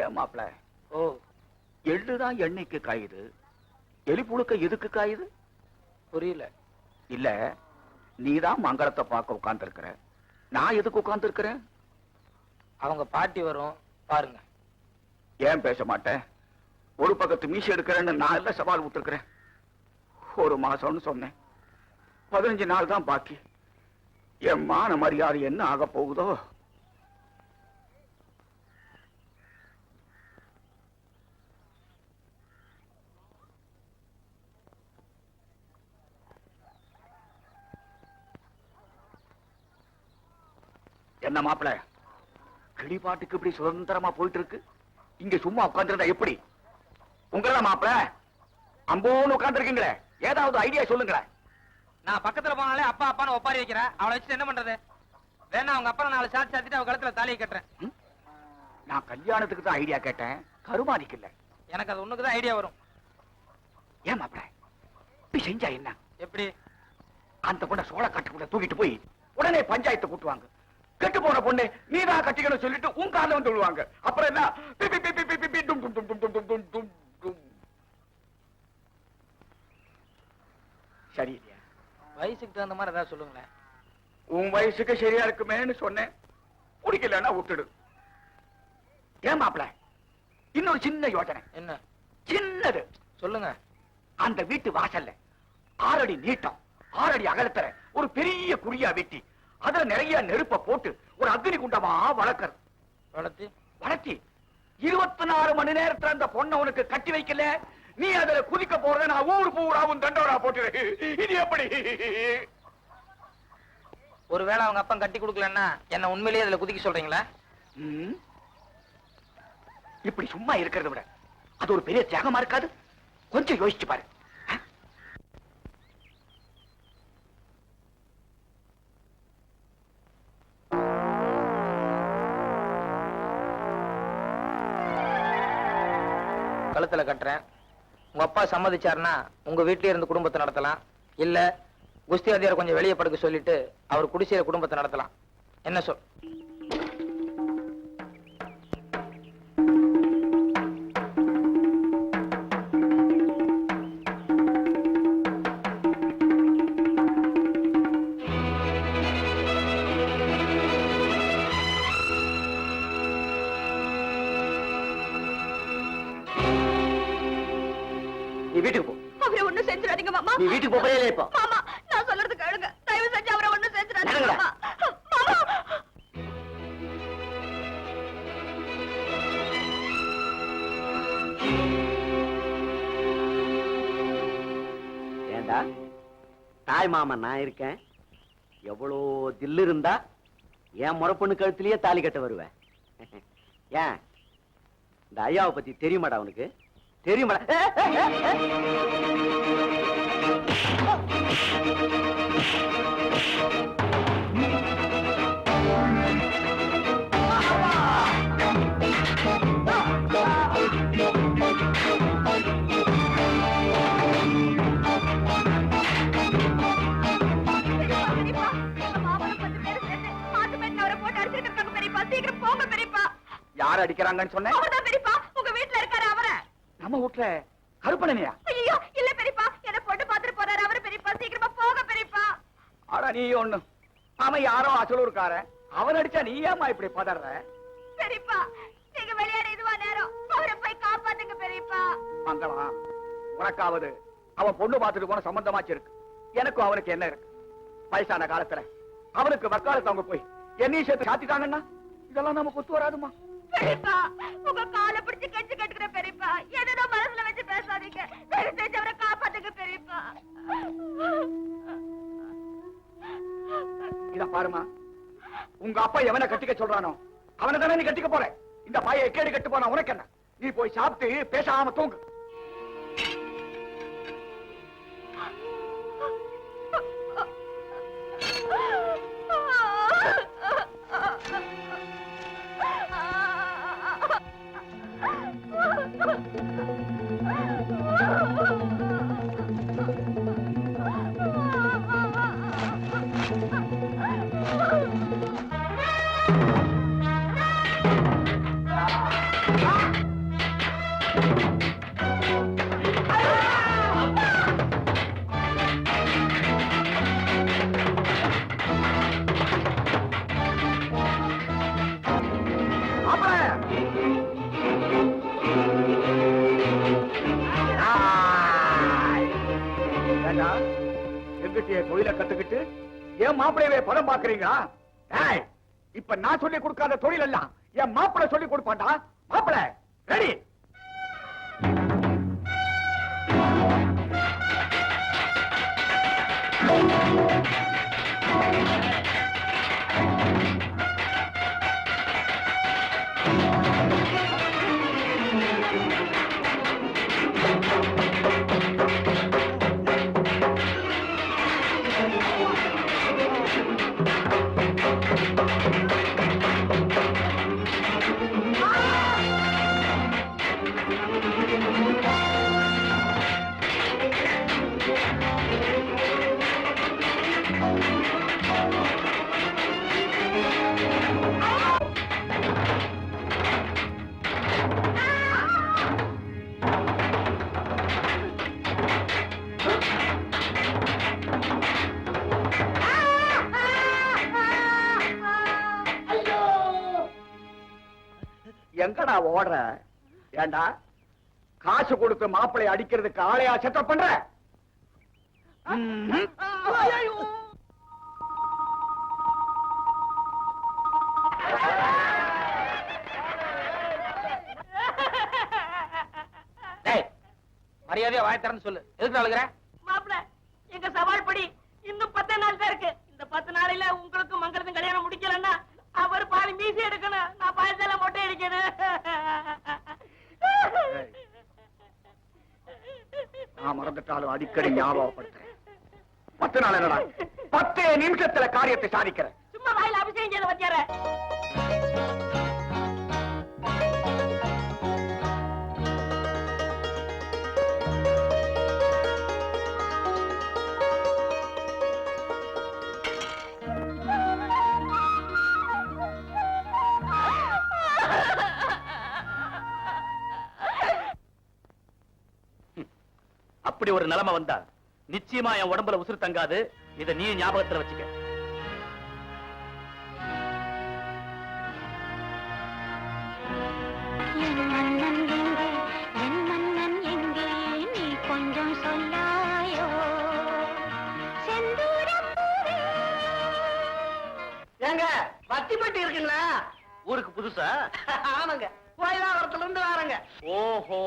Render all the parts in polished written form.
ஏன் மாப்பிள? ஓ, எள்ளுதான் எண்ணெய்க்கு காயுது, எலி புழுக்க எதுக்கு காயுது? புரியல. இல்ல, நீதான் மங்களத்தை பார்க்க உட்கார்ந்து இருக்கிற, நான் எதுக்கு உட்கார்ந்து இருக்கிறேன்? அவங்க பாட்டி வரும் பாருங்க. ஏன் பேச மாட்டேன்? ஒரு பக்கத்து மீசை எடுக்கிறேன்னு நான் எல்லாம் சவால் விட்டுருக்கிறேன். ஒரு மாசம்னு சொன்னேன், 15 நாள் தான் பாக்கி. என் மான மரியாதை என்ன ஆக போகுதோ? என்ன மாப்பிள, கிளிப்பாட்டுக்கு இப்படி சுதந்திரமா போயிட்டு இருக்கு, இங்க சும்மா உட்கார்ந்துருந்தா எப்படி? உங்கள மாப்பிள அம்போன்னு உட்கார்ந்து இருக்கீங்களே, ஏதாவது ஐடியா சொல்லுங்களேன். நான் பக்கத்துல போனாலே அப்பா அப்பான்னு ஒப்பாரி வைக்கிறேன். அவளை வச்சு என்ன பண்றது? வேணா அவங்க அப்பா 4 சாத்தி சாத்திட்டு அவ கழுத்துல தாலியை கட்டுறேன். நான் கல்யாணத்துக்கு தான் ஐடியா கேட்டேன், கருமாதிக்கு இல்ல. எனக்கு அது ஒண்ணுக்குதான் ஐடியா வரும். ஏன் மாப்பிள இப்படி செஞ்சா என்ன? எப்படி? அந்த பொண்ணை சோழ காட்டுக்குள்ள தூக்கிட்டு போய் உடனே பஞ்சாயத்தை கூட்டுவாங்க. கெட்டு போன பொண்ணு நீதான் கட்டிக்கணும் சொல்லிட்டு உன் கால வந்து விழுவாங்க. அப்புறம் என்ன? சரி இல்லையா? வயசுக்கு தகுந்த மாதிரி ஏதாவது சொல்லுங்களேன். உன் வயசுக்கு சரியா இருக்குமேன்னு சொன்னேன், பிடிக்கலன்னா விட்டுடு. ஏன் மாப்பிள, இன்னொரு சின்ன யோசனை. என்ன? சின்னது சொல்லுங்க. அந்த வீட்டு வாசல்ல 6 அடி நீட்டம் 6 அடி அகலத்தர ஒரு பெரிய குழியா வெட்டி அதுல நிறைய நெருப்ப போட்டு ஒரு அக்னி குண்டமா வளர்க்கறது. வளர்த்தி 24 மணி நேரத்துல அந்த பொண்ணை உனக்கு கட்டி வைக்கல, நீ அதுல குதிக்க போறத நான் ஊர் பூராவும் தண்டோரா போட்டு. இது எப்படி? ஒருவேளை அவங்க அப்பா கட்டி கொடுக்கலன்னா என்ன உண்மையிலேயே அதுல குதிக்க சொல்றீங்களா? இப்படி சும்மா இருக்கிறத விட அது ஒரு பெரிய தியாகமா இருக்காது? கொஞ்சம் யோசிச்சு பாரு. கழுத்துல கட்டுறேன். உங்க அப்பா சம்மதிச்சாருன்னா உங்க வீட்லயே இருந்து குடும்பத்தை நடத்தலாம். இல்ல குஸ்தி வாத்தியார் கொஞ்சம் வெளியே படுக்க சொல்லிட்டு அவர் குடிசையில குடும்பத்தை நடத்தலாம். என்ன சொல்? வீட்டுக்கு போ. அவரை ஒண்ணும் செஞ்சிடாதீங்க மாமா. நீ வீட்டுக்கு போறே இப்போ. மாமா, நான் சொல்றது கேளுங்க. தயவு செஞ்சு அவரை ஒண்ணும் செஞ்சிடாதீங்க மாமா. மாமா. ஏண்டா, தாய் மாமன் நான் இருக்கேன். எவ்வளோ தில்லு இருந்தா என் முறப்பொண்ணு கழுத்திலேயே தாலி கட்ட வருவேன். ஏன் இந்த ஐயாவை பத்தி தெரியுமாடா உனக்கு? தெரியுமாடா? யார் அடிக்கிறாங்கன்னு சொன்னேன்? அவர்தான் பெரியப்பா, உங்க வீட்டுல இருக்காரு அவரை. நம்ம வீட்டுல கருப்பனையா? ஐயோ இல்ல பெரியப்பா, என்ன பொண்ணு பாத்துட்டு போறாரு அவரு பெரியப்பா. சீக்கிரமா போங்க பெரியப்பா. ஆனா நீ ஒண்ணு, அவன் யாரோ அசலூர்காரன், அவன் அடிச்சா நீ ஏமா இப்படி பதற? பெரியப்பா, நீங்க விளையாட இதுவா நேரம், அவரை போய் காப்பாத்துங்க பெரியப்பா. மங்களா, உனக்காவது அவன் பொண்ணு பார்த்துட்டு போன சம்பந்தமாச்சு இருக்கு, எனக்கும் அவனுக்கு என்ன இருக்கு? வயசான காலத்துல அவனுக்கு வக்காலத்து அவங்க போய் என்னையும் சேர்த்து காத்திட்டாங்கன்னா இதெல்லாம் நமக்கு ஒத்து வராதுமா. பெரியப்பா, உங்க காலை பிடிச்சு கெச்சு கட்டுக்கிற பெரியப்பா. எதோ மனசுல வச்சு பேசாதீங்க. தயவு செஞ்சு அவரை காப்பாத்துங்க பெரியப்பா. இத பாருமா, உங்க அப்பா எவனை கட்டிக்க சொல்றானோ அவனை தானே நீ கட்டிக்க போற. இந்த பைய எக்கேடு கட்டு போனா உனக்கு என்ன? நீ போய் சாப்பிட்டு பேசாம தூங்கு. Ah! எங்கிட்டே தொழிலை கத்துக்கிட்டு என் மாப்பிளையவே படம் பாக்குறீங்களா? ஏய், இப்ப நான் சொல்லி கொடுக்காத தொழில் எல்லாம் என் மாப்பிளை சொல்லி கொடுப்பான்டா. மாப்பிளை ரெடி? எங்கடா ஓடுற? ஏண்டா காசு கொடுத்து மாப்பிளை அடிக்கிறதுக்கு ஆளையா செட்டப் பண்ற? மரியாதையா வாய் திறந்து சொல்லு, எதுக்கு அழுகுற? மாப்பிள, எங்க சவால் படி இன்னும் 10 நாள் தான் இருக்கு. இந்த 10 நாளையில உங்களுக்கு மங்களத்தும் கல்யாணம் முடிக்கலன்னா அவர் பாதி மீசி எடுக்கணும், நான் பாயசால மொட்டை அடிக்கணும். நான் மறந்துட்டாலும் அடிக்கடி ஞாபகப்படுத்துறேன். 10 நாள் என்னடா, 10 நிமிஷத்துல காரியத்தை சாதிக்கிறேன். சும்மா வாயில அபிஷேகம் செய்த வச்சியார. அப்படி ஒரு நிலைமை வந்தா நிச்சயமா என் உடம்புல உசுறு தங்காது. இத நீ ஞாபகத்துல வச்சுக்க. ஏங்க வத்திப்பட்டி இருக்குங்களா? ஊருக்கு புதுசா? ஆமாங்க, கோயிலாபுரத்துல இருந்து வாரங்க. ஓஹோ,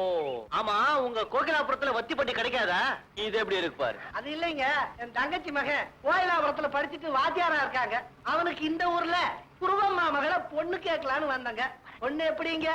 ஆமா, உங்க கோகிலாபுரத்துல வத்திப்பட்டி கிடைக்காதா? இது எப்படி இருக்கு பாரு. அது இல்லைங்க, என் தங்கச்சி மகன் கோயிலாபுரத்துல படிச்சுட்டு வாத்தியாரா இருக்காங்க. அவனுக்கு இந்த ஊர்ல குருவம்மா மகளை பொண்ணு கேட்கலான்னு வந்தாங்க. பொண்ணு எப்படிங்க?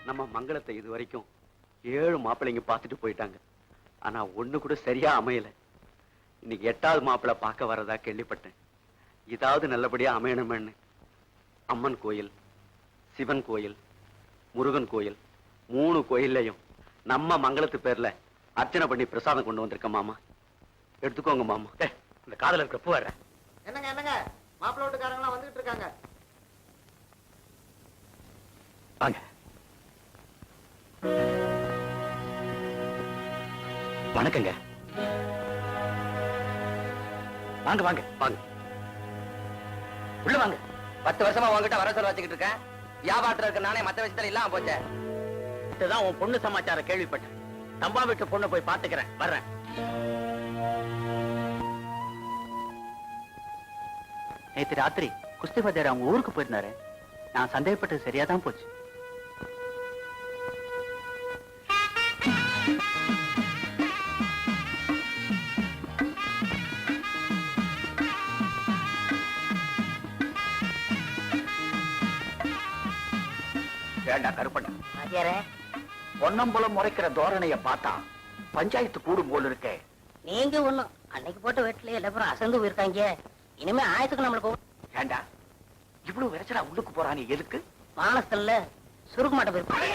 நம்ம மங்களத்தை இது வரைக்கும் 7 மாப்பிள்ளைங்க பார்த்துட்டு போயிட்டாங்க. ஆனா ஒண்ணு கூட சரியா அமையல. இன்னைக்கு 8வது மாப்பிள்ளை பார்க்க வரதா கேள்விப்பட்டேன். இதாவது நல்லபடியா அமையணும்னு அம்மன் கோயில், சிவன் கோயில், முருகன் கோயில் 3 கோயில்லையும் நம்ம மங்களத்து பேர்ல அர்ச்சனை பண்ணி பிரசாதம் கொண்டு வந்திருக்க மாமா. எடுத்துக்கோங்க மாமா. அந்த காதல இருக்க பூ வர. என்னங்க என்னங்க, மாப்பிள்ளை வீட்டுக்காரங்க வந்துட்டு இருக்காங்க. வாங்க. வணக்கங்க. வாங்க வாங்க வாங்க, உள்ள வாங்க. 10 வருஷமா உங்ககிட்ட வர சொல்ல வச்சுக்கிட்டு இருக்கேன். வியாபாரத்துல இருக்க நானே மத்த விஷயத்துல இல்லாம போச்சேன். இதுதான் உன் பொண்ணு சமாச்சாரம் கேள்விப்பட்டேன். தம்பா வீட்டு பொண்ணை போய் பாத்துக்கிறேன், வர்றேன். நேத்து ராத்திரி குஸ்தி பஜார் அவங்க ஊருக்கு போயிருந்தாரு. நான் சந்தேகப்பட்டது சரியாதான் போச்சு. ஏண்டா கருப்பண்ண, வாத்தியாரே, பொன்னம்பலம் முறைக்கிற தோரணைய பார்த்தா பஞ்சாயத்து கூடும் போல இருக்கே. நீங்க ஒண்ணும் அன்னைக்கு போட்ட வீட்டுல எல்லாரும் அசந்து போயிருக்காங்க. இனிமே ஆயத்துக்கு நம்மளுக்கு ஏண்டா இவ்வளவு விரைச்சலா உள்ளுக்கு போறானே எதுக்கு? மானஸ்தல்ல சுருக்க மாட்ட போயிருப்பாங்க.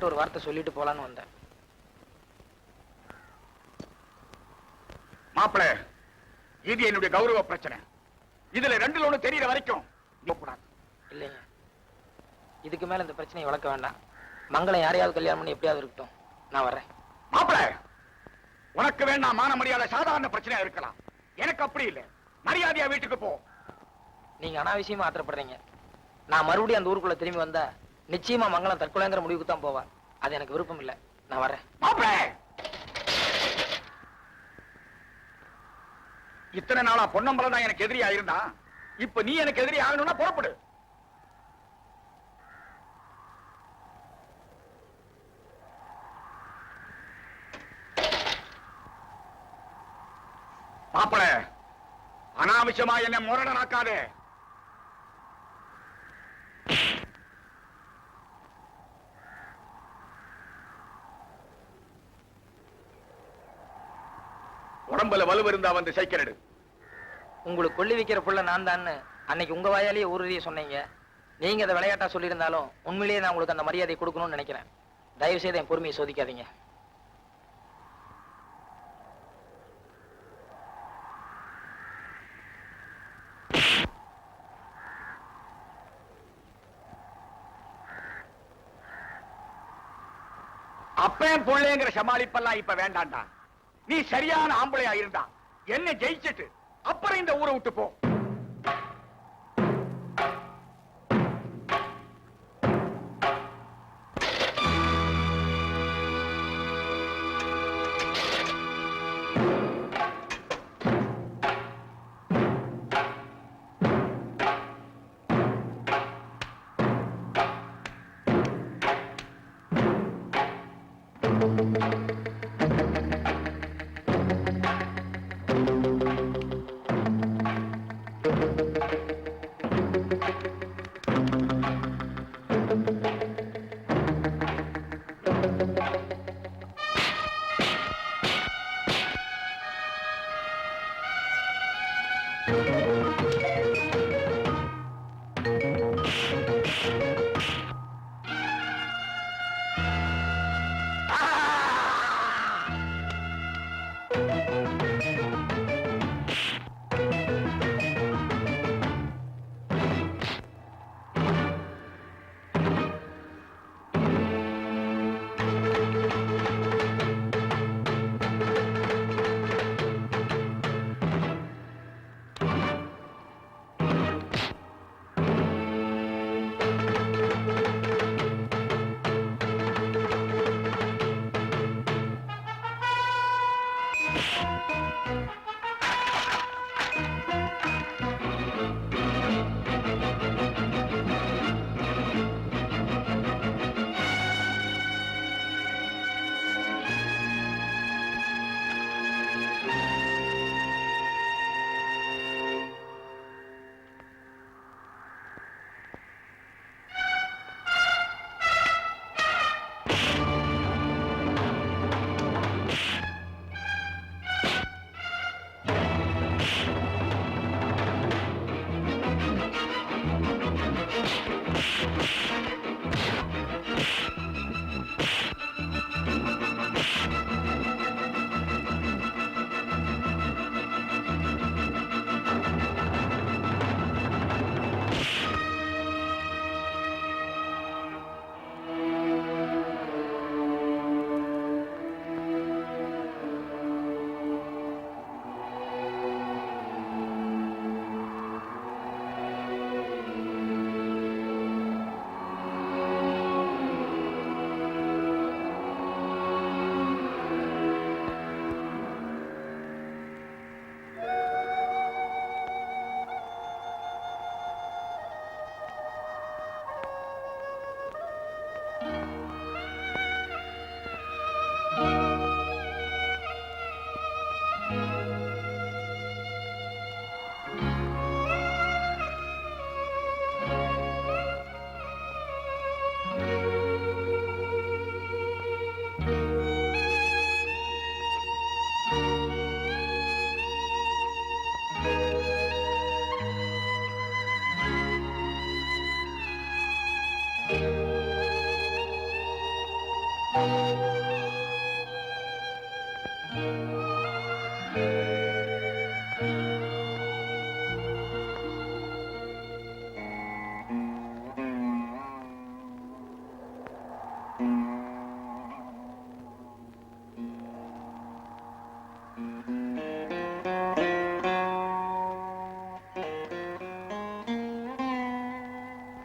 ஒரு வார்த்தை சொல்லிட்டு போலான்னு வந்தேன். மாப்பிள, இது என்னுடைய கௌரவ பிரச்சனை. இதுல ரெண்டுல ஒண்ணு தெரியற வரைக்கும் கூடாது. இல்லைங்க, இதுக்கு மேல இந்த பிரச்சனையை வளர்க்க வேண்டாம். மங்களம் யாரையாவது கல்யாணம் பண்ணி எப்படியாவது இருக்கட்டும். நான் வர்றேன். மாப்பிள, உனக்கு வேண்டாம் மான மரியாதை சாதாரண பிரச்சனையா இருக்கலாம். எனக்கு அப்படி இல்லை. மரியாதையா வீட்டுக்கு போ. நீங்க அனாவசியமா ஆத்திரப்படுறீங்க. நான் மறுபடியும் அந்த ஊருக்குள்ள திரும்பி வந்தா நிச்சயமா மங்களம் தற்கொலைங்கிற முடிவுக்கு தான் போவா. அது எனக்கு விருப்பம் இல்லை. நான் வரேன். மாப்பிள, இத்தனை நாளா பொன்னம்பலம் தான் எனக்கு எதிரியா இருந்தா, இப்ப நீ எனக்கு எதிரி ஆகணும்னா புறப்படு. மாப்பிள, அனாவசியமா என்ன முரடனாக்காதே. உடம்புல வலு இருந்தா வந்து சைக்கிள் எடு. உங்களுக்கு கொள்ளி வைக்கிற புள்ள நான் தான் அன்னைக்கு உங்க வாயாலேயே ஊருடைய சொன்னீங்க. நீங்க அதை விளையாட்டா சொல்லியிருந்தாலும் உண்மையிலேயே நான் உங்களுக்கு அந்த மரியாதை கொடுக்கணும்னு நினைக்கிறேன். தயவு செய்து என் பொறுமையை சோதிக்காதீங்க. அப்பன் புள்ளைங்கிற சமாளிப்பெல்லாம் இப்ப வேண்டாண்டா. நீ சரியான ஆம்பளையா இருந்தா என்ன ஜெயிச்சிட்டு அப்புறம் இந்த ஊரை விட்டு போ.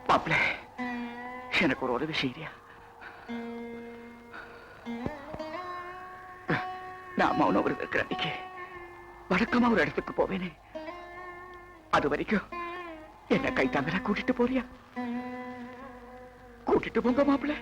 மாப்பிள்ள, எனக்கு ஒரு உதவி செய்யறியா? நான் மௌனம் இருக்கிற அன்னைக்கு வழக்கமா ஒரு இடத்துக்கு போவேனே, அது வரைக்கும் என்ன கை தாங்கல கூட்டிட்டு போறியா? கூட்டிட்டு போங்க மாப்பிள்ள.